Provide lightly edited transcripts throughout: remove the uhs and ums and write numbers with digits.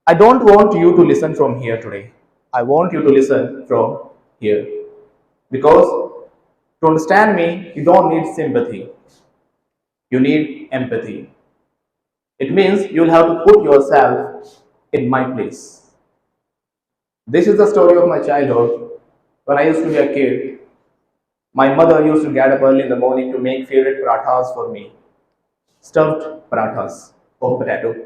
I don't want you to listen from here today. I want you to listen from here. Because to understand me, you don't need sympathy, you need empathy. It means you'll have to put yourself in my place. This is the story of my childhood. When I used to be a kid, my mother used to get up early in the morning to make favorite parathas for me, stuffed parathas of potato.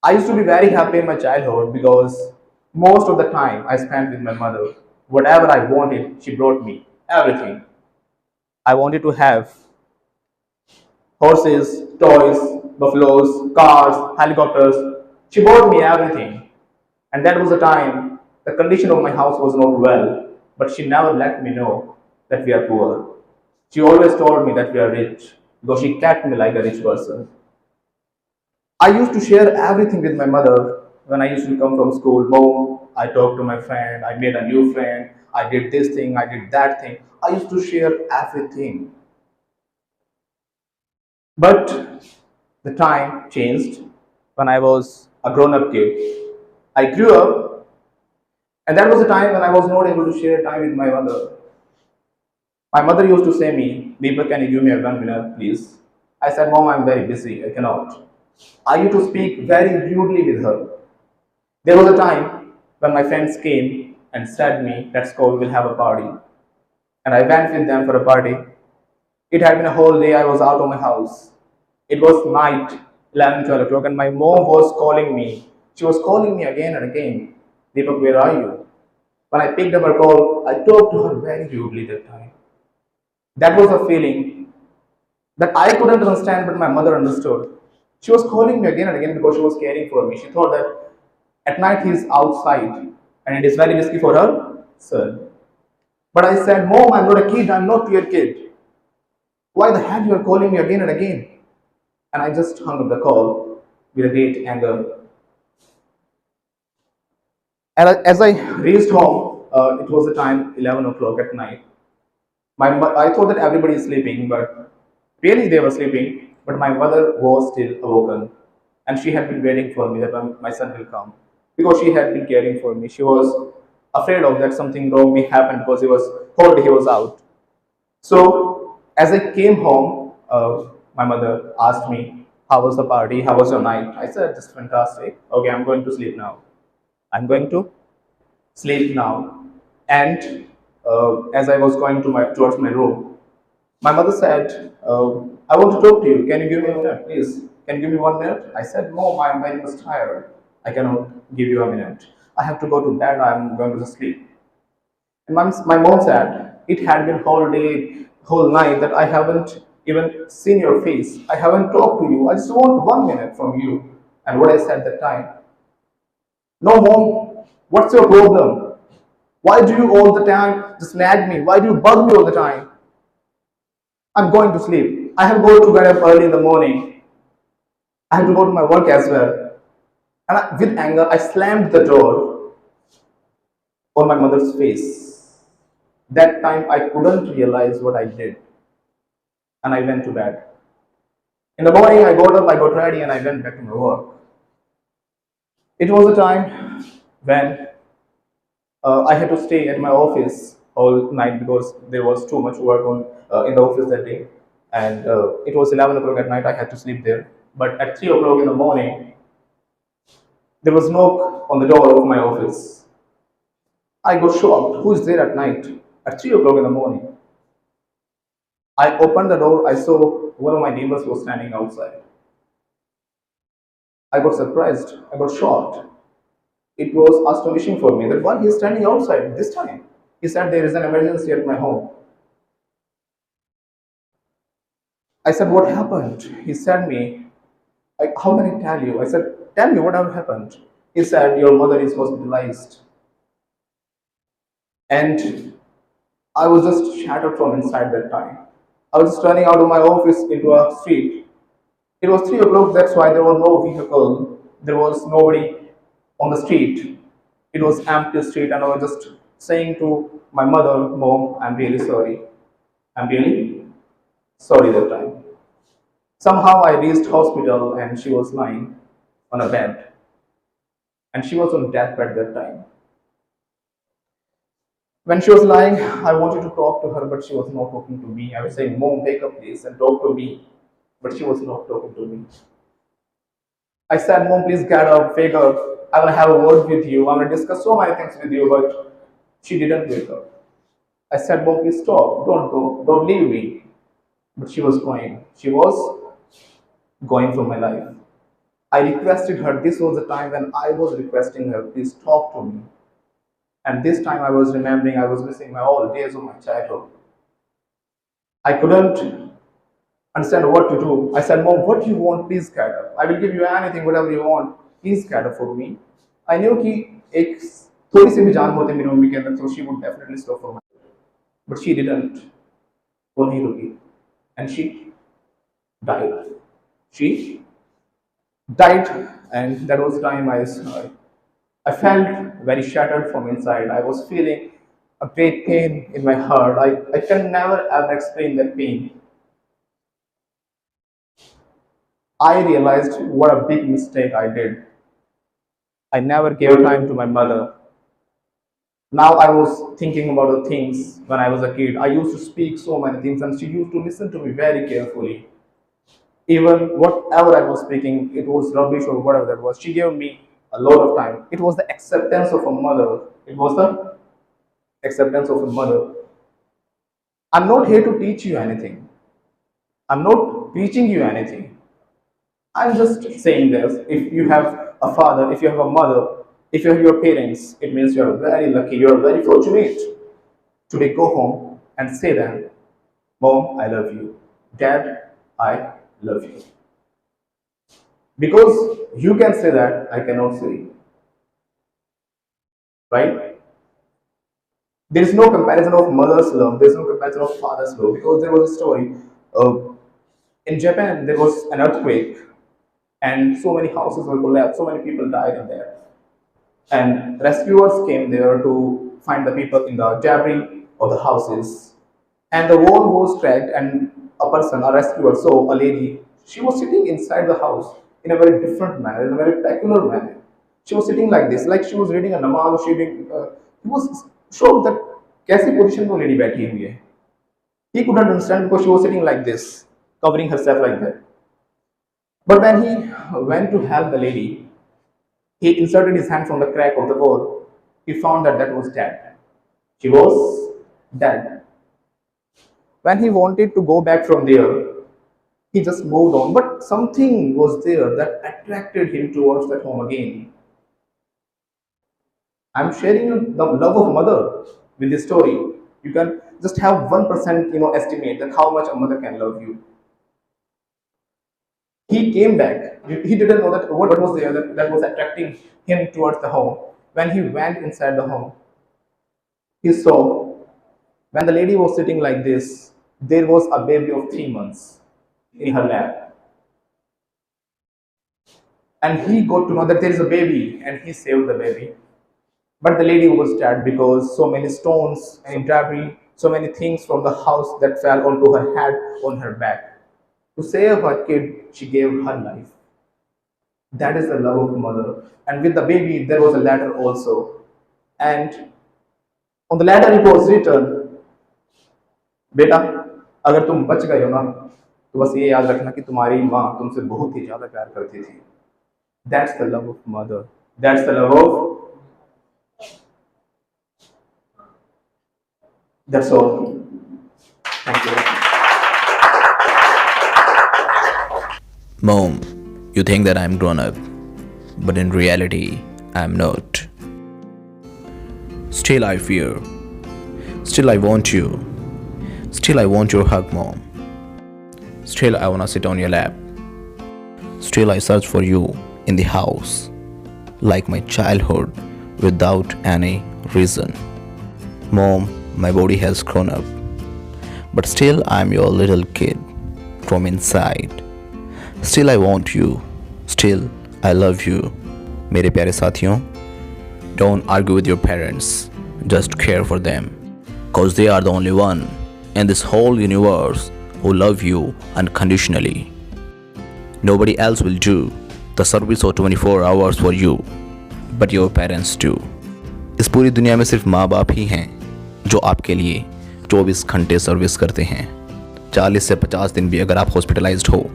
I used to be very happy in my childhood because most of the time I spent with my mother. Whatever I wanted, she brought me everything. I wanted to have horses, toys, buffaloes, cars, helicopters. She bought me everything. And that was the time the condition of my house was not well, but she never let me know that we are poor. She always told me that we are rich because she kept me like a rich person. I used to share everything with my mother when I used to come from school. Mom, I talked to my friend, I made a new friend, I did this thing, I did that thing. I used to share everything. But the time changed when I was a grown up kid. I grew up, and that was a time when I was not able to share time with my mother. My mother used to say me, Deepak, can you give me a 1 minute, please? I said, Mom, I'm very busy, I cannot. I used to speak very rudely with her. There was a time when my friends came and said me, let's go, we will have a party. And I went with them for a party. It had been a whole day I was out of my house. It was night, 11, 12 o'clock, and my mom was calling me. She was calling me again and again. Deepak, where are you? When I picked up her call, I talked to her very rudely that time. That was a feeling that I couldn't understand, but my mother understood. She was calling me again and again because she was caring for me. She thought that at night he's outside and it is very risky for her son. But I said, Mom, I'm not a kid, I'm not your kid. Why the hell you are calling me again and again? And I just hung up the call with a great anger. And as I reached home, it was the time 11 o'clock at night. I thought that everybody is sleeping, but really they were sleeping. But my mother was still awoken, and she had been waiting for me that my son will come because she had been caring for me. She was afraid of that something wrong may happen because he was told he was out. So as I came home, my mother asked me, "How was the party? How was your night?" I said, "Just fantastic. Okay, I'm going to sleep now. I'm going to sleep now." And as I was going to towards my room, my mother said, "I want to talk to you. Can you give me a minute, please? Can you give me 1 minute?" I said, "Mom, I'm very much tired. I cannot give you a minute. I have to go to bed. I'm going to sleep." And my mom said, "It had been whole day, whole night that I haven't even seen your face. I haven't talked to you. I just want 1 minute from you." And what I said that time, "No, mom, what's your problem? Why do you all the time just nag me? Why do you bug me all the time? I'm going to sleep. I have got to get up early in the morning. I have to go to my work as well." And with anger, I slammed the door on my mother's face. That time, I couldn't realize what I did, and I went to bed. In the morning, I got up, I got ready, and I went back to my work. It was a time when I had to stay at my office all night because there was too much work on in the office that day, and it was 11 o'clock at night. I had to sleep there. But at 3 o'clock in the morning, there was knock on the door of my office. I got shocked. Who is there at night? At 3 o'clock in the morning. I opened the door. I saw one of my neighbors was standing outside. I got surprised. I got shocked. It was astonishing for me that why he is standing outside this time. He said there is an emergency at my home. I said, "What happened?" He said me, "How can I tell you?" I said, "Tell me whatever happened." He said, "Your mother is hospitalized." And I was just shattered from inside that time. I was just running out of my office into a street. It was 3 o'clock, that's why there was no vehicle. There was nobody on the street. It was empty street, and I was just saying to my mother, "Mom, I'm really sorry. I'm really sorry that time." Somehow I reached hospital and she was lying on a bed. and she was on deathbed that time. When she was lying, I wanted to talk to her, but she was not talking to me. I was saying, Mom, wake up please and talk to me. But she was not talking to me. I said, Mom, please get up, wake up. I want to have a word with you. I want to discuss so many things with you, but she didn't wake up. I said, Mom, please stop. Don't go. Don't leave me. But she was going. She was going from my life. I requested her. This was the time when I was requesting her, please talk to me. And this time I was remembering, I was missing my all days of my childhood. I couldn't understand what to do. I said, Mom, what do you want? Please get up. I will give you anything, whatever you want. Please get up for me. I knew कि एक थोड़ी सी भी जान होती मेरी mummy के अंदर, so she would definitely stop for me. But she didn't. वो नहीं रुकी. And she died. She died, and that was the time I felt very shattered from inside. I was feeling a great pain in my heart. I can never ever explain that pain. I realized what a big mistake I did. I never gave time to my mother. Now I was thinking about the things when I was a kid. I used to speak so many things, and she used to listen to me very carefully. Even whatever I was speaking, it was rubbish or whatever that was. She gave me a lot of time. It was the acceptance of a mother. It was the acceptance of a mother. I'm not here to teach you anything. I'm not teaching you anything. I'm just saying this. If you have a father, if you have a mother, if you have your parents, it means you are very lucky, you are very fortunate. Today, go home and say them, Mom, I love you. Dad, I love you. Because you can say that, I cannot say. Right? There is no comparison of mother's love, there is no comparison of father's love. Because there was a story. In Japan, there was an earthquake, and so many houses were collapsed, so many people died in there. And rescuers came there to find the people in the debris of the houses. And the wall was cracked, and a person, a rescuer, saw a lady. She was sitting inside the house in a very different manner, in a very peculiar manner. She was sitting like this, like she was reading a namaz. He was shocked that कैसी position में वो lady बैठी हुई है. He couldn't understand because she was sitting like this, covering herself like that. But when he went to help the lady, he inserted his hand from the crack of the wall. He found that that was dead. She was dead. When he wanted to go back from there, he just moved on. But something was there that attracted him towards that home again. I'm sharing you the love of mother with this story. You can just have 1%, estimate that how much a mother can love you. He came back. He didn't know that what was there that was attracting him towards the home. When he went inside the home, he saw when the lady was sitting like this, there was a baby of 3 months in her lap. And he got to know that there is a baby, and he saved the baby. But the lady was dead because so many stones and debris, so many things from the house that fell onto her head, on her back. To save her kid, she gave her life. That is the love of a mother. And with the baby, there was a letter also. And on the letter it was written, बेटा अगर तुम बच गए हो ना, तो बस ये याद रखना कि तुम्हारी माँ तुमसे बहुत ही ज़्यादा प्यार करती थी. That's the love of mother. That's the love of. That's all. Thank you. Mom, you think that I'm grown up, but in reality, I'm not. Still, I fear. Still, I want you. Still, I want your hug, Mom. Still, I wanna sit on your lap. Still, I search for you in the house, like my childhood, without any reason. Mom, my body has grown up, but still, I'm your little kid from inside. Still, I want you. Still, I love you. मेरे प्यारे साथियों, don't argue with your parents. Just care for them, cause they are the only one in this whole universe who love you unconditionally. Nobody else will do the service of 24 hours for you. but your parents too. इस पूरी दुनिया में सिर्फ माँ बाप ही हैं जो आपके लिए 24 घंटे सर्विस करते हैं। 40 से 50 दिन भी अगर आप हॉस्पिटलाइज्ड हो,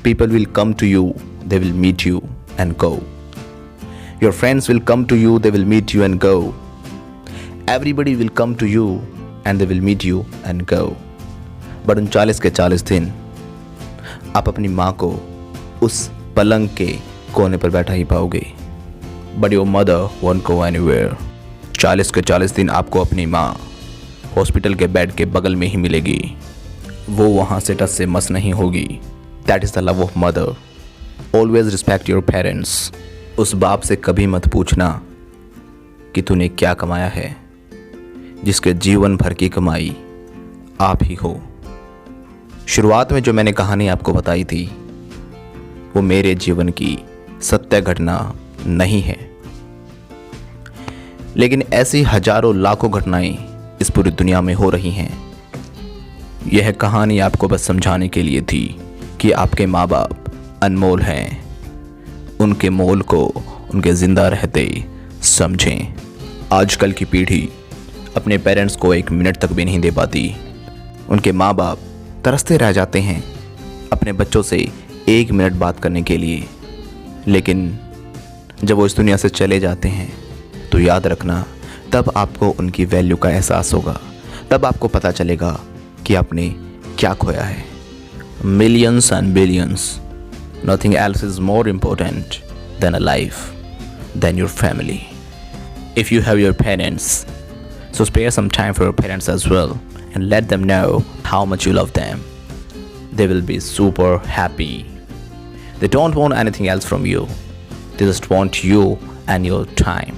people will come to you, they will meet you and go. Your friends will come to you, they will meet you and go. Everybody will come to you and they will meet you and go. But उन 40 के 40 दिन आप अपनी माँ को उस पलंग के कोने पर बैठा ही पाओगे। But your mother won't go anywhere. 40 के 40 दिन आपको अपनी माँ हॉस्पिटल के बेड के बगल में ही मिलेगी। वो वहाँ से टस से मस नहीं होगी। That is the love of mother. Always respect your parents. उस बाप से कभी मत पूछना कि तूने क्या कमाया है, जिसके जीवन भर की कमाई आप ही हो। शुरुआत में जो मैंने कहानी आपको बताई थी वो मेरे जीवन की सत्य घटना नहीं है, लेकिन ऐसी हजारों लाखों घटनाएं इस पूरी दुनिया में हो रही हैं। यह कहानी आपको बस समझाने के लिए थी कि आपके माँ बाप अनमोल हैं। उनके मोल को उनके ज़िंदा रहते समझें। आजकल की पीढ़ी अपने पेरेंट्स को 1 मिनट तक भी नहीं दे पाती। उनके माँ बाप तरसते रह जाते हैं अपने बच्चों से 1 मिनट बात करने के लिए, लेकिन जब वो इस दुनिया से चले जाते हैं तो याद रखना, तब आपको उनकी वैल्यू का एहसास होगा। तब आपको पता चलेगा कि आपने क्या खोया है। Millions and billions, nothing else is more important than a life, than your family. If you have your parents, so spare some time for your parents as well and let them know how much you love them. They will be super happy. They don't want anything else from you. They just want you and your time.